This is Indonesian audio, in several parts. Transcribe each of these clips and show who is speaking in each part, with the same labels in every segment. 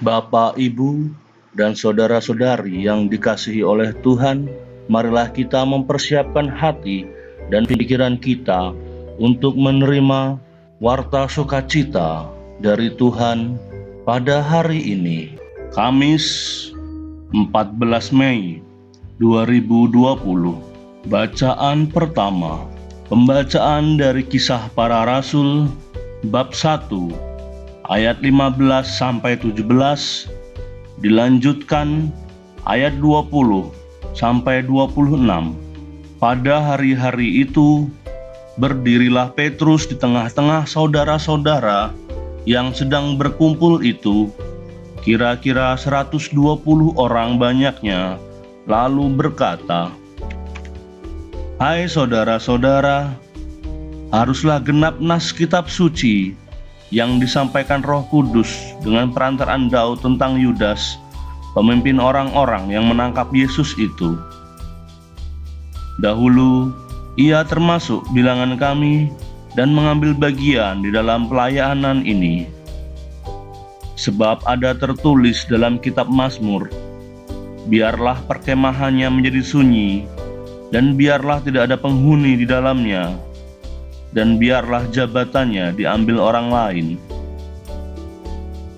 Speaker 1: Bapak, Ibu, dan saudara-saudari yang dikasihi oleh Tuhan, marilah kita mempersiapkan hati dan pikiran kita untuk menerima warta sukacita dari Tuhan pada hari ini, Kamis 14 Mei 2020. Bacaan pertama, pembacaan dari Kisah Para Rasul bab 1 ayat 15 sampai 17, dilanjutkan ayat 20 sampai 26. Pada hari-hari itu, berdirilah Petrus di tengah-tengah saudara-saudara yang sedang berkumpul itu, kira-kira 120 orang banyaknya, lalu berkata, "Hai saudara-saudara, haruslah genap nas kitab suci yang disampaikan Roh Kudus dengan perantaraan Daud tentang Yudas, pemimpin orang-orang yang menangkap Yesus itu. Dahulu ia termasuk bilangan kami dan mengambil bagian di dalam pelayanan ini. Sebab ada tertulis dalam kitab Mazmur, biarlah perkemahannya menjadi sunyi, dan biarlah tidak ada penghuni di dalamnya, dan biarlah jabatannya diambil orang lain.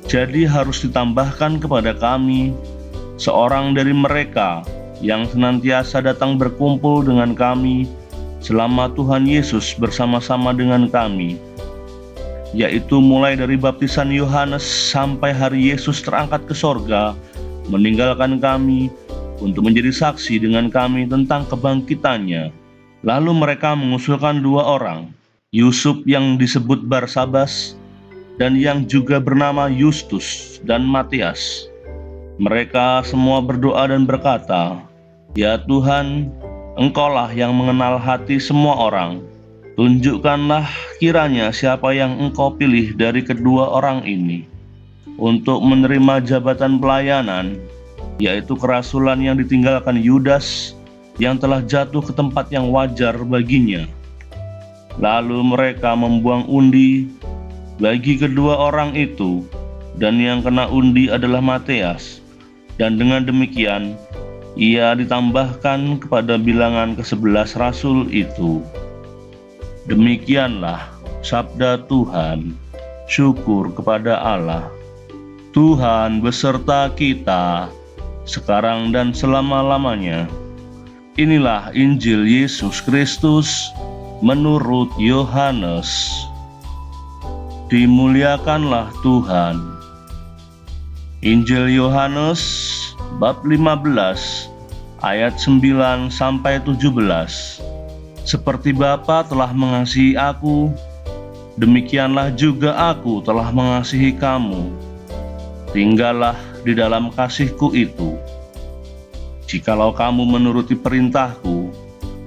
Speaker 1: Jadi harus ditambahkan kepada kami seorang dari mereka yang senantiasa datang berkumpul dengan kami selama Tuhan Yesus bersama-sama dengan kami, yaitu mulai dari baptisan Yohanes sampai hari Yesus terangkat ke sorga, meninggalkan kami untuk menjadi saksi dengan kami tentang kebangkitannya." Lalu mereka mengusulkan 2 orang, Yusuf yang disebut Barsabas, dan yang juga bernama Yustus dan Matias. Mereka semua berdoa dan berkata, "Ya Tuhan, Engkaulah yang mengenal hati semua orang. Tunjukkanlah kiranya siapa yang Engkau pilih dari kedua orang ini untuk menerima jabatan pelayanan, yaitu kerasulan yang ditinggalkan Yudas yang telah jatuh ke tempat yang wajar baginya." Lalu mereka membuang undi bagi kedua orang itu, dan yang kena undi adalah Matias, dan dengan demikian ia ditambahkan kepada bilangan ke-11 rasul itu. Demikianlah sabda Tuhan. Syukur kepada Allah. Tuhan beserta kita sekarang dan selama-lamanya. Inilah Injil Yesus Kristus menurut Yohanes. Dimuliakanlah Tuhan. Injil Yohanes bab 15 ayat 9 sampai 17. Seperti Bapa telah mengasihi aku, demikianlah juga aku telah mengasihi kamu. Tinggallah di dalam kasihku itu. Jikalau kamu menuruti perintahku,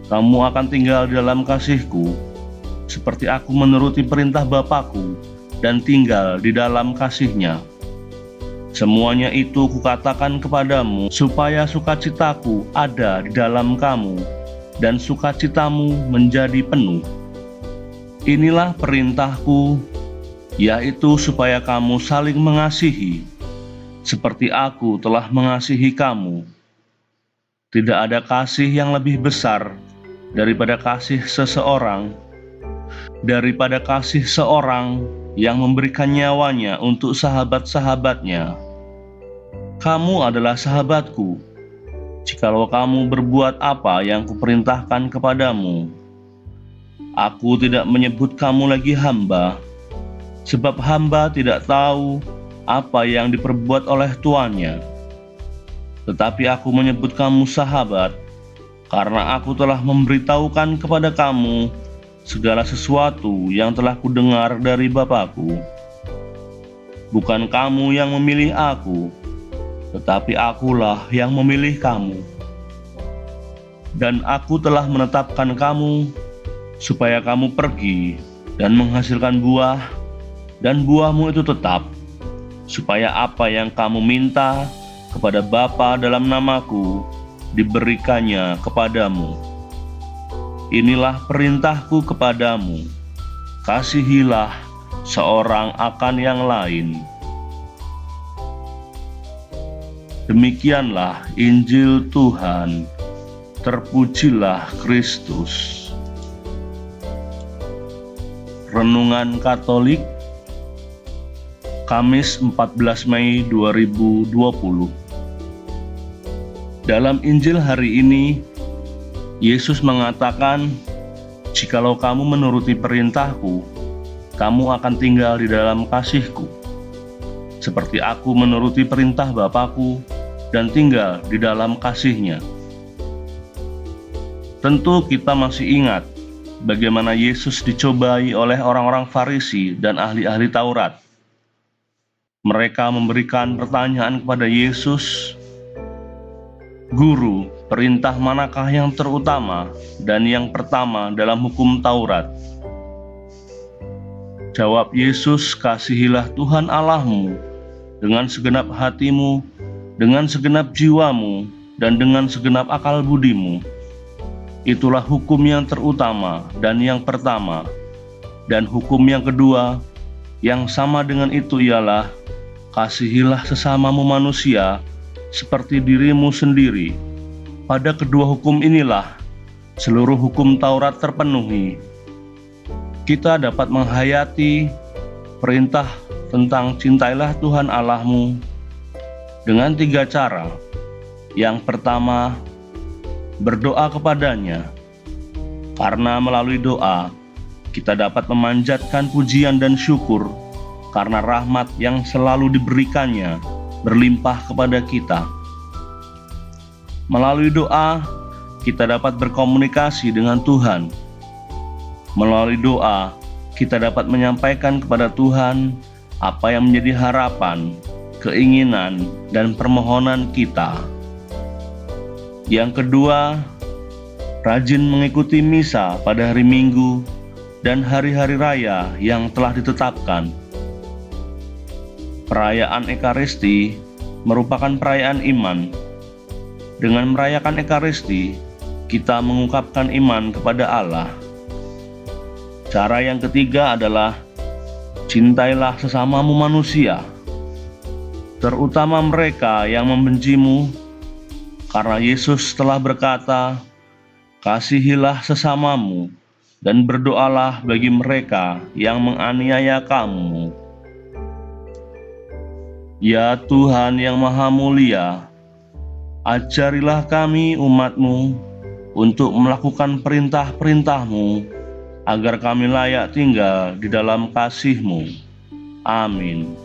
Speaker 1: kamu akan tinggal di dalam kasihku, seperti aku menuruti perintah Bapakku dan tinggal di dalam kasihnya. Semuanya itu kukatakan kepadamu, supaya sukacitaku ada di dalam kamu, dan sukacitamu menjadi penuh. Inilah perintahku, yaitu supaya kamu saling mengasihi, seperti aku telah mengasihi kamu. Tidak ada kasih yang lebih besar daripada kasih seorang yang memberikan nyawanya untuk sahabat-sahabatnya. Kamu adalah sahabatku, jikalau kamu berbuat apa yang kuperintahkan kepadamu. Aku tidak menyebut kamu lagi hamba, sebab hamba tidak tahu apa yang diperbuat oleh tuannya. Tetapi aku menyebut kamu sahabat, karena aku telah memberitahukan kepada kamu segala sesuatu yang telah kudengar dari Bapakku. Bukan kamu yang memilih aku, tetapi akulah yang memilih kamu. Dan aku telah menetapkan kamu supaya kamu pergi dan menghasilkan buah, dan buahmu itu tetap, supaya apa yang kamu minta kepada Bapa dalam namaku diberikannya kepadamu. Inilah perintahku kepadamu, kasihilah seorang akan yang lain. Demikianlah Injil Tuhan. Terpujilah Kristus. Renungan Katolik Kamis 14 Mei 2020. Dalam Injil hari ini, Yesus mengatakan, "Jikalau kamu menuruti perintahku, kamu akan tinggal di dalam kasihku, seperti aku menuruti perintah Bapakku dan tinggal di dalam kasihnya." Tentu kita masih ingat bagaimana Yesus dicobai oleh orang-orang Farisi dan ahli-ahli Taurat. Mereka memberikan pertanyaan kepada Yesus, "Guru, perintah manakah yang terutama dan yang pertama dalam hukum Taurat?" Jawab Yesus, "Kasihilah Tuhan Allahmu dengan segenap hatimu, dengan segenap jiwamu, dan dengan segenap akal budimu. Itulah hukum yang terutama dan yang pertama. Dan hukum yang kedua, yang sama dengan itu ialah, kasihilah sesamamu manusia seperti dirimu sendiri. Pada kedua hukum inilah seluruh hukum Taurat terpenuhi." Kita dapat menghayati perintah tentang cintailah Tuhan Allahmu dengan 3 cara. Yang pertama, berdoa kepadanya, karena melalui doa kita dapat memanjatkan pujian dan syukur karena rahmat yang selalu diberikannya berlimpah kepada kita. Melalui doa kita dapat berkomunikasi dengan Tuhan. Melalui doa kita dapat menyampaikan kepada Tuhan apa yang menjadi harapan, keinginan, dan permohonan kita. Yang kedua, rajin mengikuti misa pada hari Minggu dan hari-hari raya yang telah ditetapkan. Perayaan Ekaristi merupakan perayaan iman. Dengan merayakan Ekaristi, kita mengungkapkan iman kepada Allah. Cara yang ketiga adalah cintailah sesamamu manusia, terutama mereka yang membencimu, karena Yesus telah berkata, "Kasihilah sesamamu dan berdoalah bagi mereka yang menganiaya kamu." Ya Tuhan yang Maha Mulia, ajarilah kami umat-Mu untuk melakukan perintah-perintah-Mu, agar kami layak tinggal di dalam kasih-Mu. Amin.